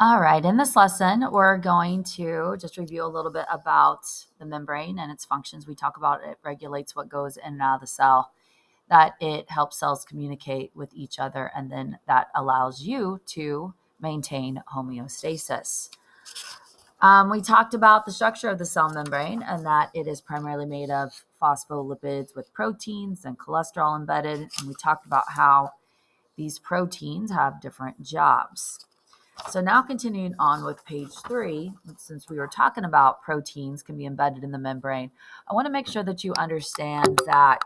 All right, in this lesson, we're going to just review a little bit about the membrane and its functions. We talk about it regulates what goes in and out of the cell, that it helps cells communicate with each other, and then that allows you to maintain homeostasis. We talked about the structure of the cell membrane and that it is primarily made of phospholipids with proteins and cholesterol embedded. And we talked about how these proteins have different jobs. So now continuing on with page 3, since we were talking about proteins can be embedded in the membrane, I want to make sure that you understand that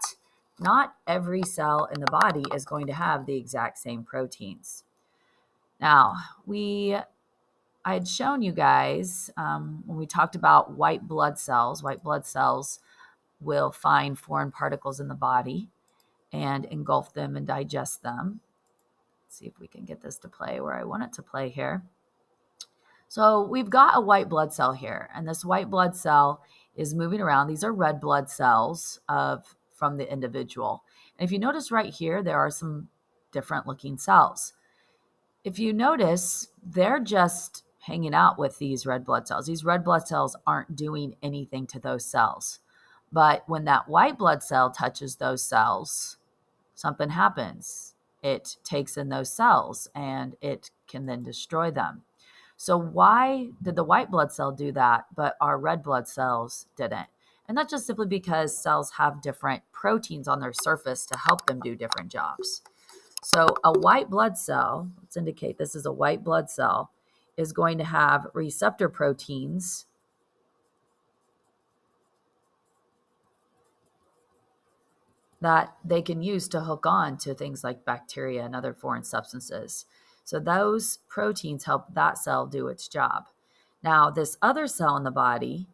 not every cell in the body is going to have the exact same proteins. Now, I had shown you guys when we talked about white blood cells will find foreign particles in the body and engulf them and digest them. Let's see if we can get this to play where I want it to play here. So we've got a white blood cell here, and this white blood cell is moving around. These are red blood cells from the individual. And if you notice right here, there are some different looking cells. If you notice, they're just hanging out with these red blood cells. These red blood cells aren't doing anything to those cells. But when that white blood cell touches those cells, something happens. It takes in those cells and it can then destroy them. So why did the white blood cell do that, but our red blood cells didn't? And that's just simply because cells have different proteins on their surface to help them do different jobs. So a white blood cell, let's indicate this is a white blood cell, is going to have receptor proteins that they can use to hook on to things like bacteria and other foreign substances. So those proteins help that cell do its job. Now, this other cell in the body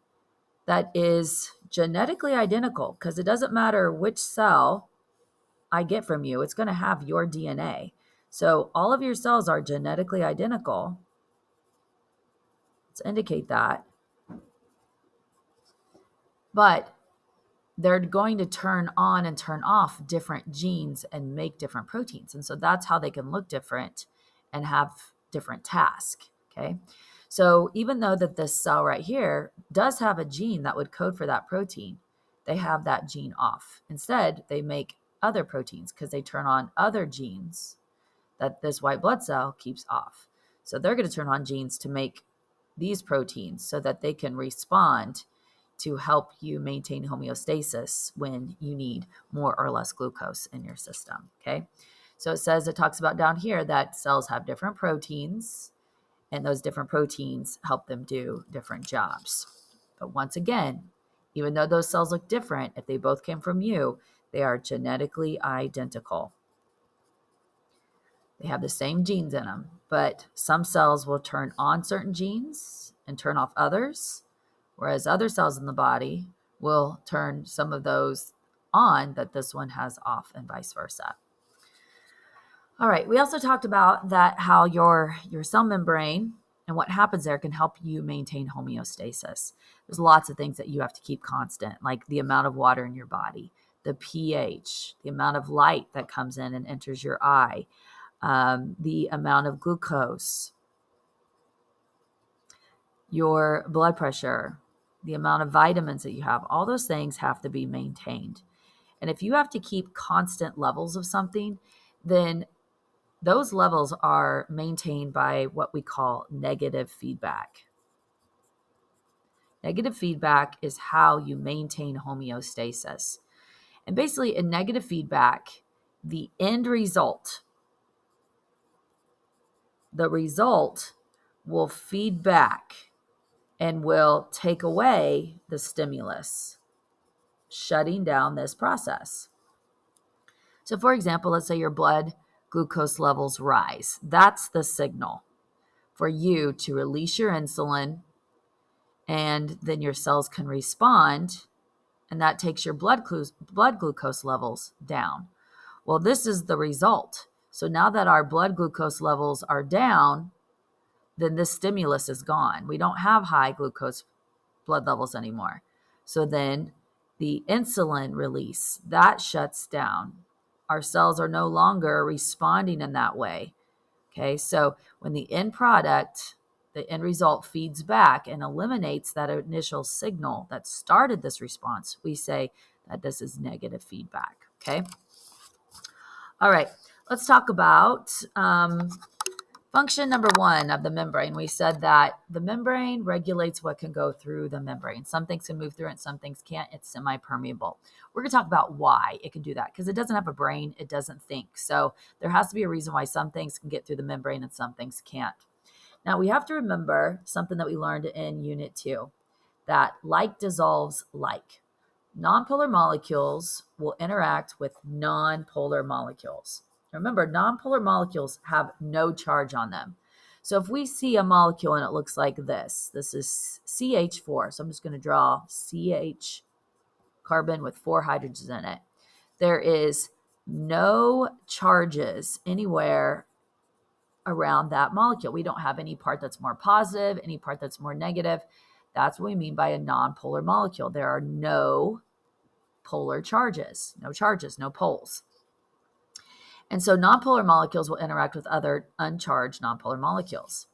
that is genetically identical, because it doesn't matter which cell I get from you, it's going to have your DNA. So all of your cells are genetically identical. Let's indicate that. But they're going to turn on and turn off different genes and make different proteins. And so that's how they can look different and have different tasks. Okay. So even though that this cell right here does have a gene that would code for that protein, they have that gene off. Instead, they make other proteins because they turn on other genes that this white blood cell keeps off. So they're going to turn on genes to make these proteins so that they can respond to help you maintain homeostasis when you need more or less glucose in your system. Okay. So it talks about down here that cells have different proteins, and those different proteins help them do different jobs. But once again, even though those cells look different, if they both came from you, they are genetically identical. They have the same genes in them, but some cells will turn on certain genes and turn off others, whereas other cells in the body will turn some of those on that this one has off, and vice versa. All right, we also talked about that how your cell membrane and what happens there can help you maintain homeostasis. There's lots of things that you have to keep constant, like the amount of water in your body, the pH, the amount of light that comes in and enters your eye, the amount of glucose, your blood pressure, the amount of vitamins that you have. All those things have to be maintained. And if you have to keep constant levels of something, then those levels are maintained by what we call negative feedback. Negative feedback is how you maintain homeostasis. And basically, in negative feedback, the end result, the result will feed back and will take away the stimulus, shutting down this process. So for example, let's say your blood glucose levels rise. That's the signal for you to release your insulin, and then your cells can respond, and that takes your blood glucose levels down. Well, this is the result. So now that our blood glucose levels are down, then this stimulus is gone. We don't have high glucose blood levels anymore. So then the insulin release, that shuts down. Our cells are no longer responding in that way. Okay, so when the end product the end result feeds back and eliminates that initial signal that started this response, we say that this is negative feedback, okay? All right, let's talk about function number 1 of the membrane. We said that the membrane regulates what can go through the membrane. Some things can move through it, and some things can't. It's semi-permeable. We're going to talk about why it can do that, because it doesn't have a brain. It doesn't think. So there has to be a reason why some things can get through the membrane and some things can't. Now, we have to remember something that we learned in Unit 2, that like dissolves like. Nonpolar molecules will interact with nonpolar molecules. Remember, nonpolar molecules have no charge on them. So if we see a molecule and it looks like this is CH4. So I'm just going to draw CH carbon with 4 hydrogens in it. There is no charges anywhere around that molecule. We don't have any part that's more positive, any part that's more negative. That's what we mean by a nonpolar molecule. There are no polar charges, no poles. And so nonpolar molecules will interact with other uncharged nonpolar molecules.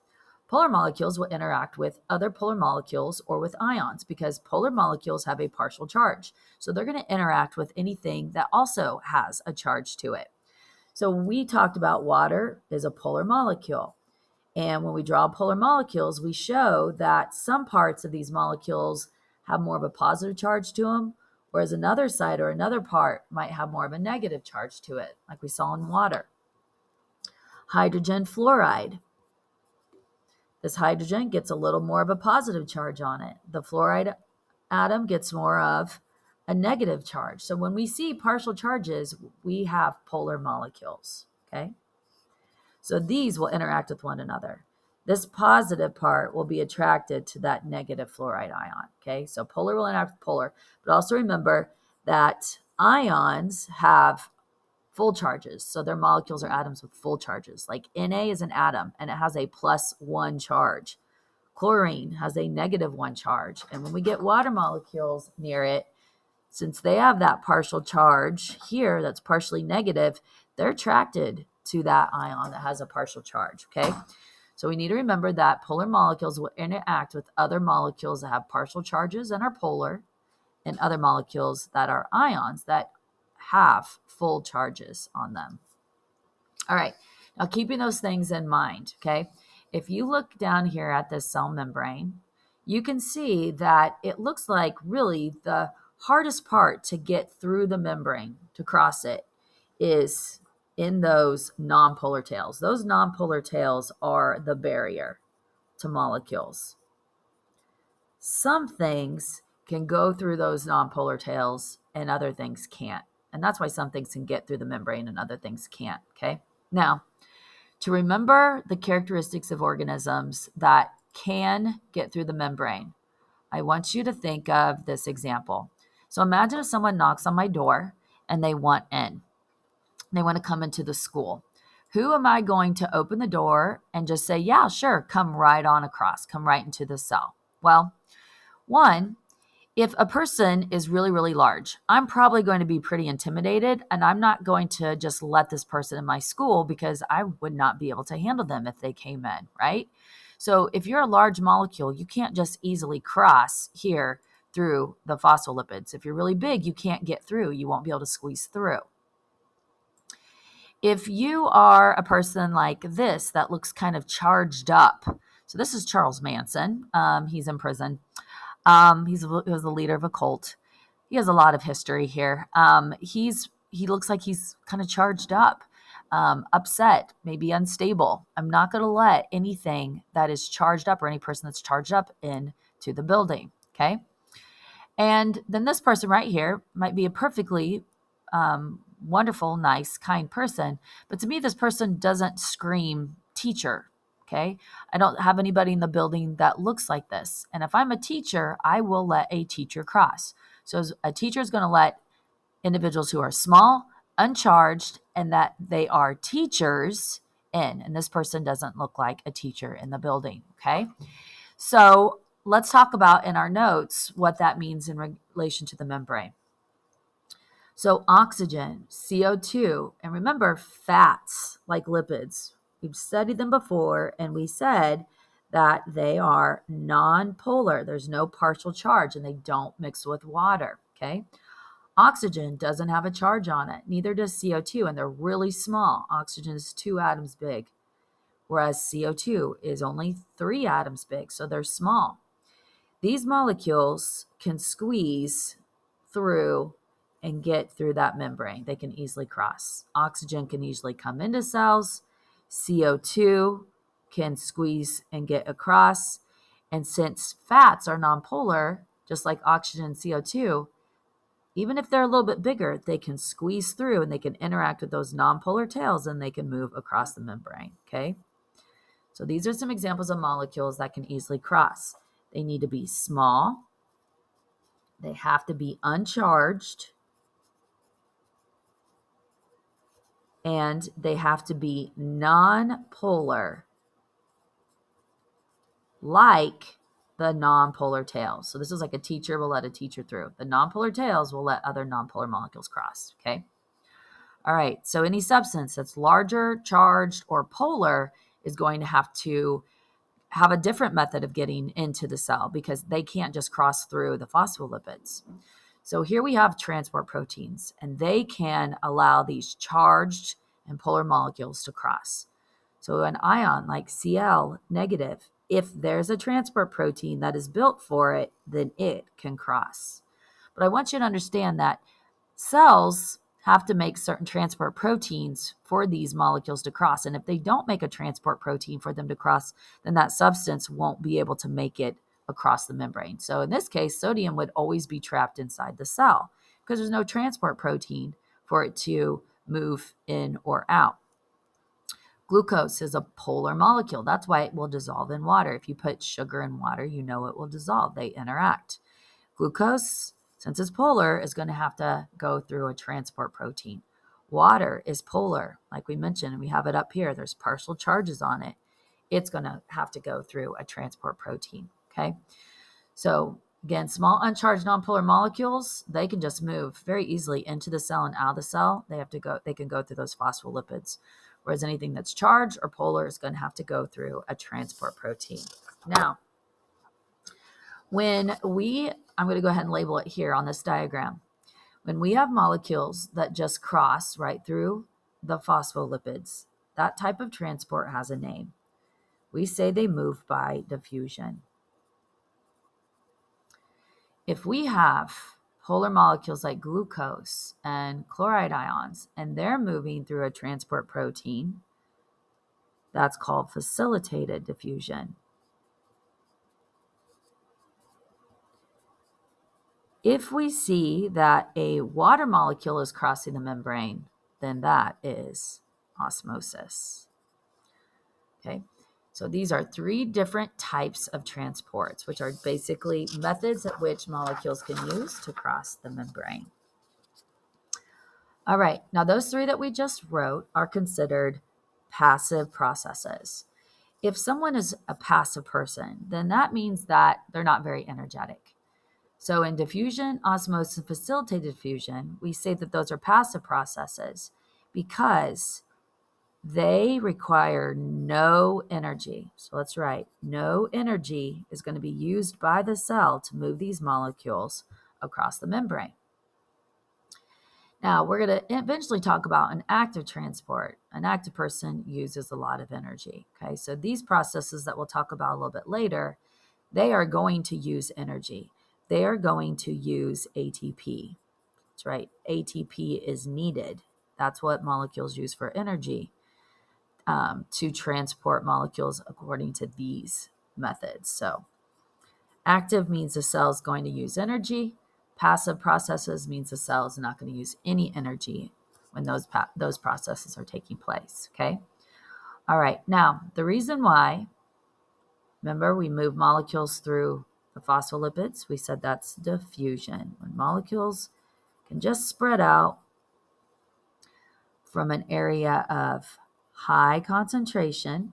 Polar molecules will interact with other polar molecules or with ions, because polar molecules have a partial charge. So they're going to interact with anything that also has a charge to it. So we talked about water is a polar molecule. And when we draw polar molecules, we show that some parts of these molecules have more of a positive charge to them, whereas another side or another part might have more of a negative charge to it, like we saw in water. Hydrogen fluoride. This hydrogen gets a little more of a positive charge on it. The fluoride atom gets more of a negative charge. So when we see partial charges, we have polar molecules, okay? So these will interact with one another. This positive part will be attracted to that negative fluoride ion, okay? So polar will interact with polar, but also remember that ions have full charges. So their molecules are atoms with full charges. Like Na is an atom, and it has a +1 charge. Chlorine has a -1 charge. And when we get water molecules near it, since they have that partial charge here that's partially negative, they're attracted to that ion that has a partial charge, okay? So we need to remember that polar molecules will interact with other molecules that have partial charges and are polar, and other molecules that are ions that have full charges on them. All right, now keeping those things in mind, okay? If you look down here at this cell membrane, you can see that it looks like really the hardest part to get through the membrane, to cross it, is in those nonpolar tails. Those nonpolar tails are the barrier to molecules. Some things can go through those nonpolar tails and other things can't. And that's why some things can get through the membrane and other things can't, okay? Now, to remember the characteristics of organisms that can get through the membrane, I want you to think of this example. So imagine if someone knocks on my door and they want in. They want to come into the school. Who am I going to open the door and just say, yeah, sure, come right on across, come right into the cell? Well, one, if a person is really, really large, I'm probably going to be pretty intimidated, and I'm not going to just let this person in my school because I would not be able to handle them if they came in, right? So if you're a large molecule, you can't just easily cross here through the phospholipids. If you're really big, you can't get through. You won't be able to squeeze through. If you are a person like this that looks kind of charged up, so this is Charles Manson. He's in prison. He was the leader of a cult. He has a lot of history here. He looks like he's kind of charged up, upset, maybe unstable. I'm not going to let anything that is charged up or any person that's charged up into the building, okay? And then this person right here might be a perfectly wonderful, nice, kind person. But to me, this person doesn't scream teacher, okay? I don't have anybody in the building that looks like this. And if I'm a teacher, I will let a teacher cross. So a teacher is going to let individuals who are small, uncharged, and that they are teachers in. And this person doesn't look like a teacher in the building, okay? So let's talk about in our notes what that means in relation to the membrane. So oxygen, CO2, and remember fats like lipids. We've studied them before, and we said that they are non-polar. There's no partial charge and they don't mix with water, okay? Oxygen doesn't have a charge on it. Neither does CO2, and they're really small. Oxygen is 2 atoms big, whereas CO2 is only 3 atoms big, so they're small. These molecules can squeeze through and get through that membrane. They can easily cross. Oxygen can easily come into cells. CO2 can squeeze and get across. And since fats are nonpolar, just like oxygen and CO2, even if they're a little bit bigger, they can squeeze through and they can interact with those nonpolar tails and they can move across the membrane, okay? So these are some examples of molecules that can easily cross. They need to be small. They have to be uncharged. And they have to be non-polar, like the non-polar tails. So this is like a teacher will let a teacher through. The non-polar tails will let other non-polar molecules cross, okay? All right, so any substance that's larger, charged, or polar is going to have a different method of getting into the cell because they can't just cross through the phospholipids. So here we have transport proteins, and they can allow these charged and polar molecules to cross. So an ion like Cl negative, if there's a transport protein that is built for it, then it can cross. But I want you to understand that cells have to make certain transport proteins for these molecules to cross. And if they don't make a transport protein for them to cross, then that substance won't be able to make it across the membrane. So in this case, sodium would always be trapped inside the cell because there's no transport protein for it to move in or out. Glucose is a polar molecule. That's why it will dissolve in water. If you put sugar in water, you know it will dissolve. They interact. Glucose, since it's polar, is going to have to go through a transport protein. Water is polar, like we mentioned, and we have it up here. There's partial charges on it. It's going to have to go through a transport protein, okay? So again, small uncharged nonpolar molecules, they can just move very easily into the cell and out of the cell. They can go through those phospholipids. Whereas anything that's charged or polar is going to have to go through a transport protein. Now, I'm going to go ahead and label it here on this diagram. When we have molecules that just cross right through the phospholipids, that type of transport has a name. We say they move by diffusion. If we have polar molecules like glucose and chloride ions, and they're moving through a transport protein, that's called facilitated diffusion. If we see that a water molecule is crossing the membrane, then that is osmosis. Okay, so these are 3 different types of transports, which are basically methods at which molecules can use to cross the membrane. All right, now those 3 that we just wrote are considered passive processes. If someone is a passive person, then that means that they're not very energetic. So in diffusion, osmosis, and facilitated diffusion, we say that those are passive processes because they require no energy. So let's write, no energy is going to be used by the cell to move these molecules across the membrane. Now, we're going to eventually talk about an active transport. An active person uses a lot of energy. Okay, so these processes that we'll talk about a little bit later, they are going to use energy. They are going to use ATP. That's right, ATP is needed. That's what molecules use for energy to transport molecules according to these methods. So active means the cell is going to use energy. Passive processes means the cell is not going to use any energy when those processes are taking place, okay? All right, now the reason why, remember we move molecules through the phospholipids, we said that's diffusion. When molecules can just spread out from an area of high concentration.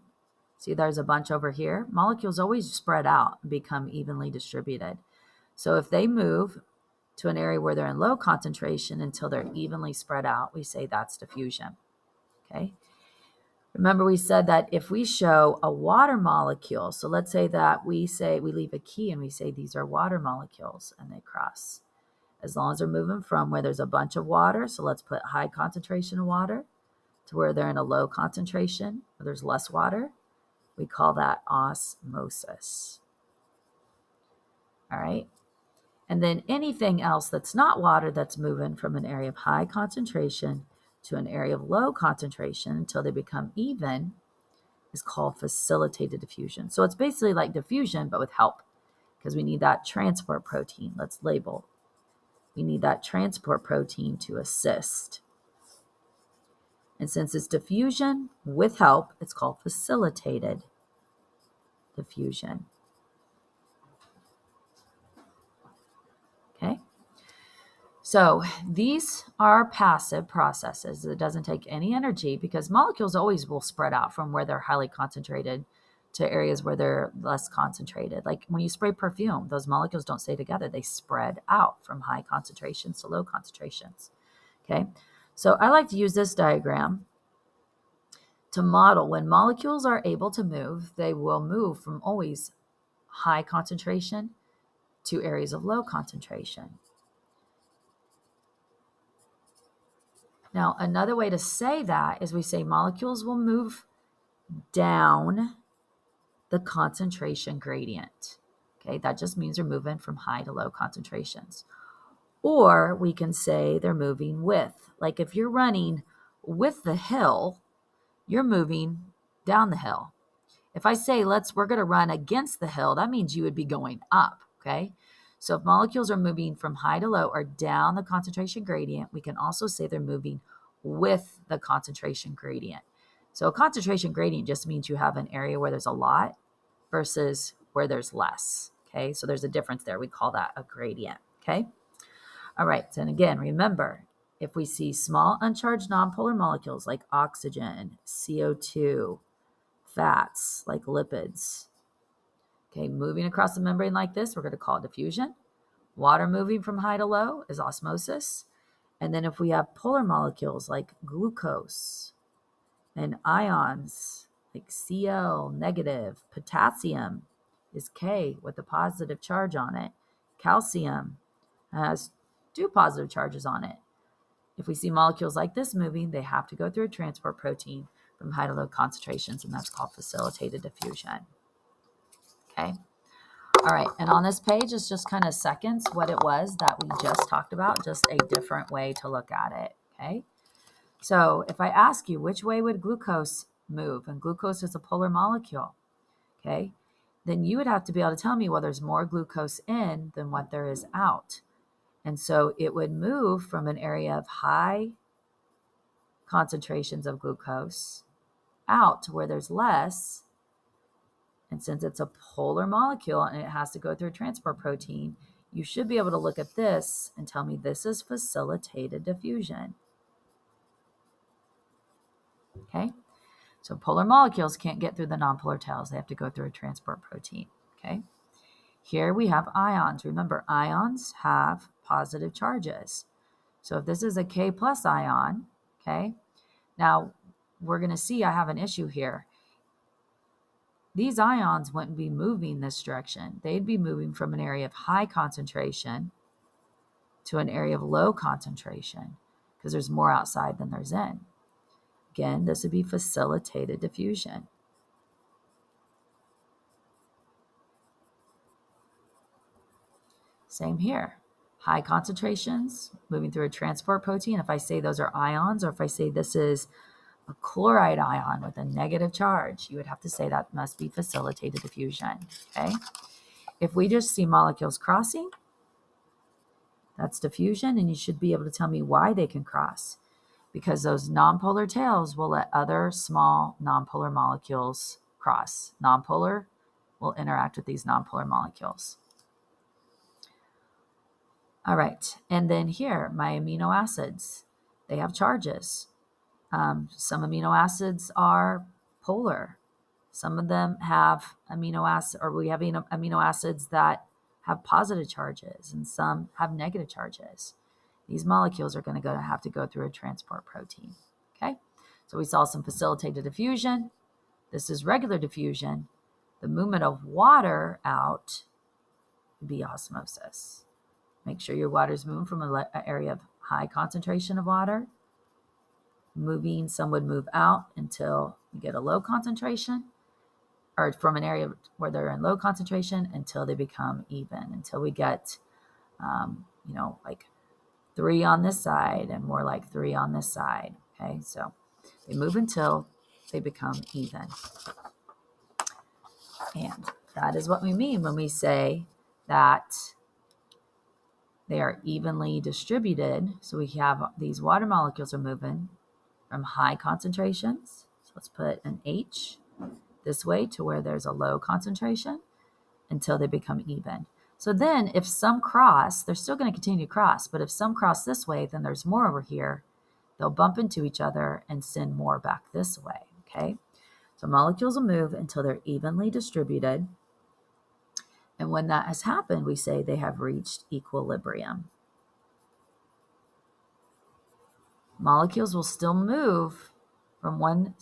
See, there's a bunch over here. Molecules always spread out and become evenly distributed. So if they move to an area where they're in low concentration until they're evenly spread out, we say that's diffusion, okay? Remember, we said that if we show a water molecule, so let's say that we leave a key and we say these are water molecules and they cross. As long as they're moving from where there's a bunch of water, so let's put high concentration of water, to where they're in a low concentration, where there's less water, we call that osmosis. All right. And then anything else that's not water that's moving from an area of high concentration to an area of low concentration until they become even is called facilitated diffusion. So it's basically like diffusion, but with help, because we need that transport protein. Let's label. We need that transport protein to assist. And since it's diffusion with help, it's called facilitated diffusion. Okay. So these are passive processes. It doesn't take any energy because molecules always will spread out from where they're highly concentrated to areas where they're less concentrated. Like when you spray perfume, those molecules don't stay together. They spread out from high concentrations to low concentrations. Okay. So I like to use this diagram to model when molecules are able to move, they will move from always high concentration to areas of low concentration. Now, another way to say that is we say molecules will move down the concentration gradient. Okay, that just means they're moving from high to low concentrations. Or we can say they're moving with, like if you're running with the hill, you're moving down the hill. If I say we're going to run against the hill, that means you would be going up, okay? So if molecules are moving from high to low or down the concentration gradient, we can also say they're moving with the concentration gradient. So a concentration gradient just means you have an area where there's a lot versus where there's less, okay? So there's a difference there. We call that a gradient, okay? All right, and again, remember, if we see small uncharged nonpolar molecules like oxygen, CO2, fats like lipids, okay, moving across the membrane like this, we're going to call it diffusion. Water moving from high to low is osmosis. And then if we have polar molecules like glucose and ions like Cl negative, potassium is K with a positive charge on it. Calcium has 2 positive charges on it. If we see molecules like this moving, they have to go through a transport protein from high to low concentrations, and that's called facilitated diffusion. Okay. All right. And on this page, it's just kind of seconds what it was that we just talked about, just a different way to look at it. Okay. So if I ask you, which way would glucose move? And glucose is a polar molecule. Okay. Then you would have to be able to tell me, well, there's more glucose in than what there is out. And so it would move from an area of high concentrations of glucose out to where there's less. And since it's a polar molecule and it has to go through a transport protein, you should be able to look at this and tell me this is facilitated diffusion. Okay, so polar molecules can't get through the nonpolar tails. They have to go through a transport protein. Okay, here we have ions. Remember, ions have positive charges. So if this is a K plus ion, okay, now we're going to see I have an issue here. These ions wouldn't be moving this direction. They'd be moving from an area of high concentration to an area of low concentration because there's more outside than there's in. Again, this would be facilitated diffusion. Same here. High concentrations moving through a transport protein. If I say those are ions, or if I say this is a chloride ion with a negative charge, you would have to say that must be facilitated diffusion, okay? If we just see molecules crossing, that's diffusion, and you should be able to tell me why they can cross, because those nonpolar tails will let other small nonpolar molecules cross. Nonpolar will interact with these nonpolar molecules. All right, and then here, my amino acids, they have charges. Some amino acids are polar. Some of them have amino acids that have positive charges, and some have negative charges. These molecules are going to have to go through a transport protein. Okay, So we saw some facilitated diffusion. This is regular diffusion. The movement of water out would be osmosis. Make sure your water is moving from an area of high concentration of water. Moving, some would move out until you get a low concentration, or from an area where they're in low concentration until they become even, until we get, like 3 on this side and more like 3 on this side. Okay, so they move until they become even. And that is what we mean when we say that they are evenly distributed. So we have these water molecules are moving from high concentrations. So let's put an H this way to where there's a low concentration until they become even. So then if some cross, they're still going to continue to cross, but if some cross this way, then there's more over here. They'll bump into each other and send more back this way, okay? So molecules will move until they're evenly distributed. And when that has happened, we say they have reached equilibrium. Molecules will still move from one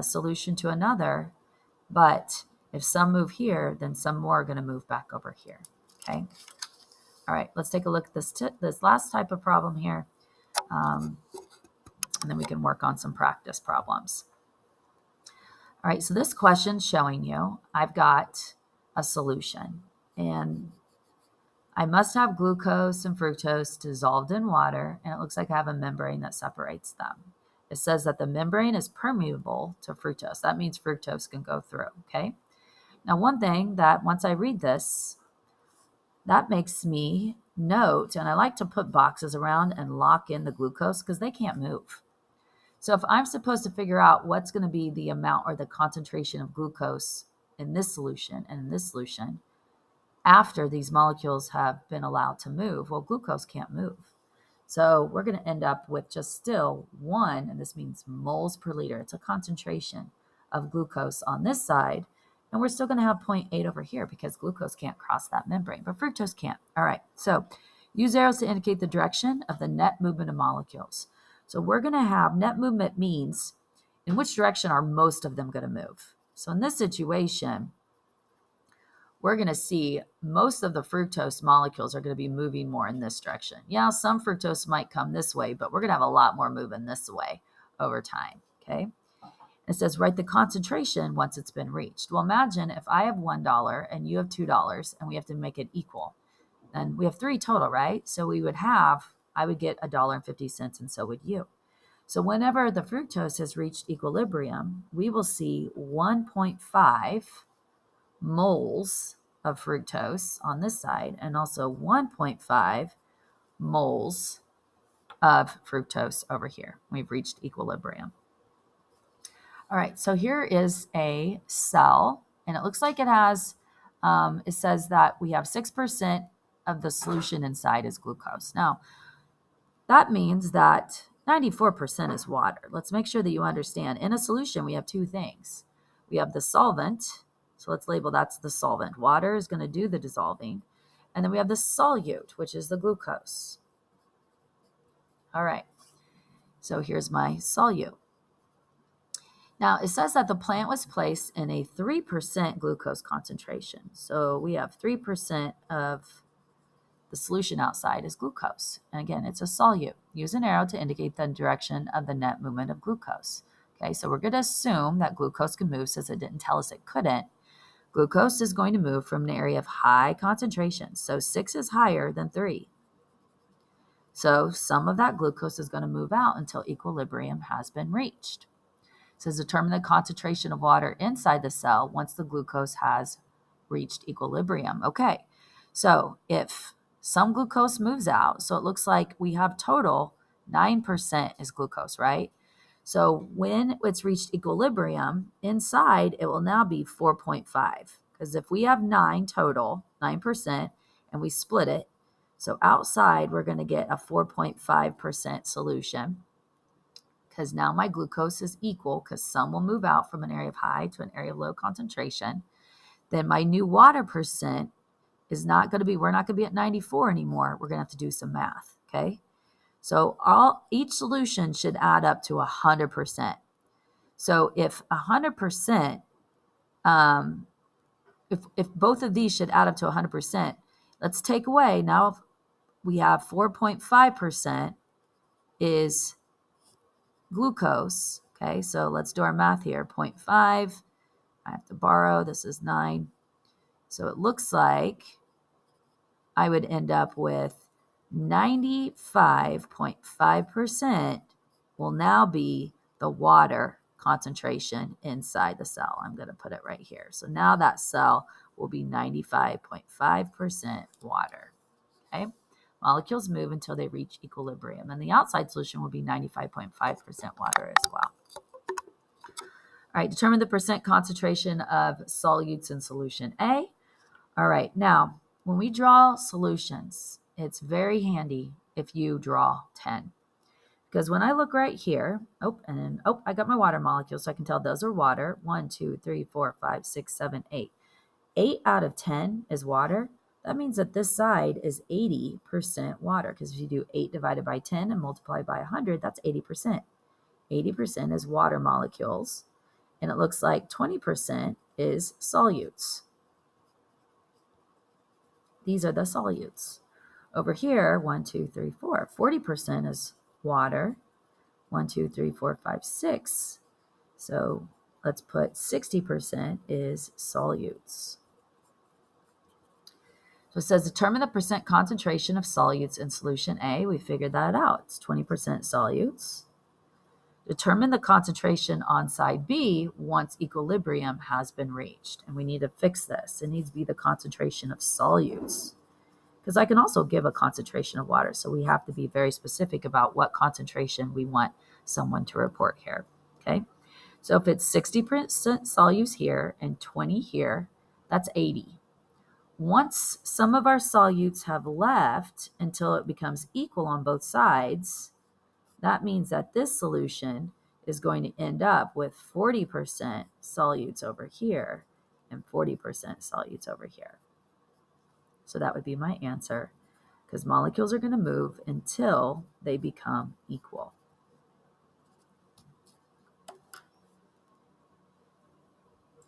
solution to another, but if some move here, then some more are going to move back over here, okay? All right, let's take a look at this last type of problem here, and then we can work on some practice problems. All right, so this question's showing you I've got a solution, and I must have glucose and fructose dissolved in water, and it looks like I have a membrane that separates them. It says that the membrane is permeable to fructose. That means fructose can go through, okay? Now, one thing that once I read this, that makes me note, and I like to put boxes around and lock in the glucose because they can't move. So if I'm supposed to figure out what's going to be the amount or the concentration of glucose in this solution and in this solution, after these molecules have been allowed to move, well, glucose can't move. So we're going to end up with just still 1, and this means moles per liter. It's a concentration of glucose on this side, and we're still going to have 0.8 over here because glucose can't cross that membrane, but fructose can't. All right, so use arrows to indicate the direction of the net movement of molecules. So we're going to have net movement means in which direction are most of them going to move. So in this situation, we're going to see most of the fructose molecules are going to be moving more in this direction. Yeah, some fructose might come this way, but we're going to have a lot more moving this way over time, okay? It says write the concentration once it's been reached. Well, imagine if I have $1 and you have $2 and we have to make it equal. And we have 3 total, right? So I would get $1.50 and so would you. So whenever the fructose has reached equilibrium, we will see 1.5 moles of fructose on this side and also 1.5 moles of fructose over here. We've reached equilibrium. All right, so here is a cell, and it looks like it has, it says that we have 6% of the solution inside is glucose. Now, that means that 94% is water. Let's make sure that you understand. In a solution, we have 2 things. We have the solvent. So let's label that's the solvent. Water is going to do the dissolving. And then we have the solute, which is the glucose. All right. So here's my solute. Now, it says that the plant was placed in a 3% glucose concentration. So we have 3% of the solution outside is glucose. And again, it's a solute. Use an arrow to indicate the direction of the net movement of glucose. Okay, so we're going to assume that glucose can move since it didn't tell us it couldn't. Glucose is going to move from an area of high concentration. So 6 is higher than 3. So some of that glucose is going to move out until equilibrium has been reached. It says determine the concentration of water inside the cell once the glucose has reached equilibrium. Okay, so if some glucose moves out, so it looks like we have total 9% is glucose, right? So when it's reached equilibrium, inside it will now be 4.5. Because if we have 9 total, 9%, and we split it, so outside we're going to get a 4.5% solution. Because now my glucose is equal, because some will move out from an area of high to an area of low concentration. Then my new water percent is not going to be, we're not going to be at 94 anymore. We're going to have to do some math, okay? So each solution should add up to 100%. So if 100%, if both of these should add up to 100%, let's take away. Now we have 4.5% is glucose. Okay, so let's do our math here. 0.5, I have to borrow, this is 9. So it looks like I would end up with 95.5% will now be the water concentration inside the cell. I'm going to put it right here. So now that cell will be 95.5% water. Okay. Molecules move until they reach equilibrium, and the outside solution will be 95.5% water as well. All right, determine the percent concentration of solutes in solution A. All right, now when we draw solutions, it's very handy if you draw 10. Because when I look right here, I got my water molecules, so I can tell those are water. 1, 2, 3, 4, 5, 6, 7, 8. 8 out of 10 is water. That means that this side is 80% water, because if you do 8 divided by 10 and multiply by 100, that's 80%. 80% is water molecules, and it looks like 20% is solutes. These are the solutes. Over here, 1, 2, 3, 4. 40% is water. 1, 2, 3, 4, 5, 6. So let's put 60% is solutes. So it says determine the percent concentration of solutes in solution A. We figured that out. It's 20% solutes. Determine the concentration on side B once equilibrium has been reached. And we need to fix this. It needs to be the concentration of solutes, because I can also give a concentration of water. So we have to be very specific about what concentration we want someone to report here. Okay. So if it's 60% solutes here and 20 here, that's 80. Once some of our solutes have left until it becomes equal on both sides, that means that this solution is going to end up with 40% solutes over here and 40% solutes over here. So that would be my answer, because molecules are going to move until they become equal.